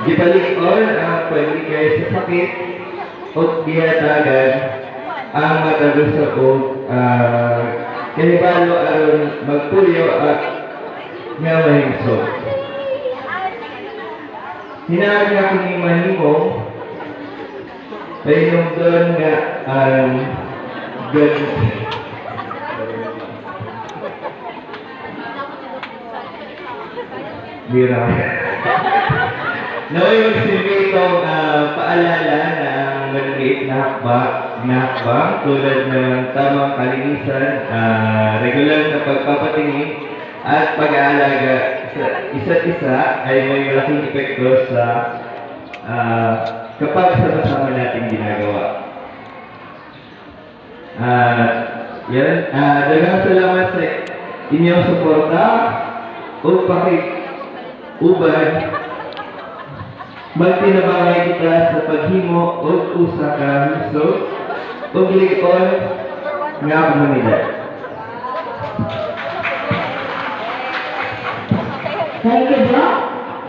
Gipalig-on ang pagligay sa sakit o gihatagan ang matagusa o kahibalo aron magpulyo at nga mahimso. Hinaag nga kini mahimo pahinungdan nga ang Bira. Naway magsilbi itong paalala na ang maliliit na hakbang tulad ng tamang kalinisan, regular na pagpapatingin at pag-aalaga sa isa't isa ay may malaking epekto sa kapag sama-sama natin ginagawa. Daghang salamat sa inyong suporta o pakikubad. Magtinabangay kita sa paghimo o usa ka hisog o gilikon nga komunidad. Thank you, Doc.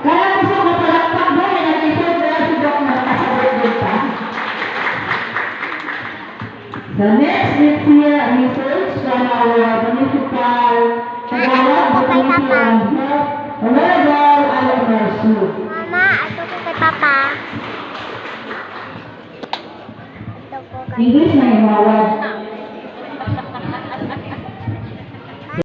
Kaya gusto ko palakpak ba na nag-isod na si Doc na kasabot dito? The next is here research from our municipal Tagalog Committee on Health, Honorable Alan Sue. Mama, ato ko kay Papa. Ito po English na yung mawad.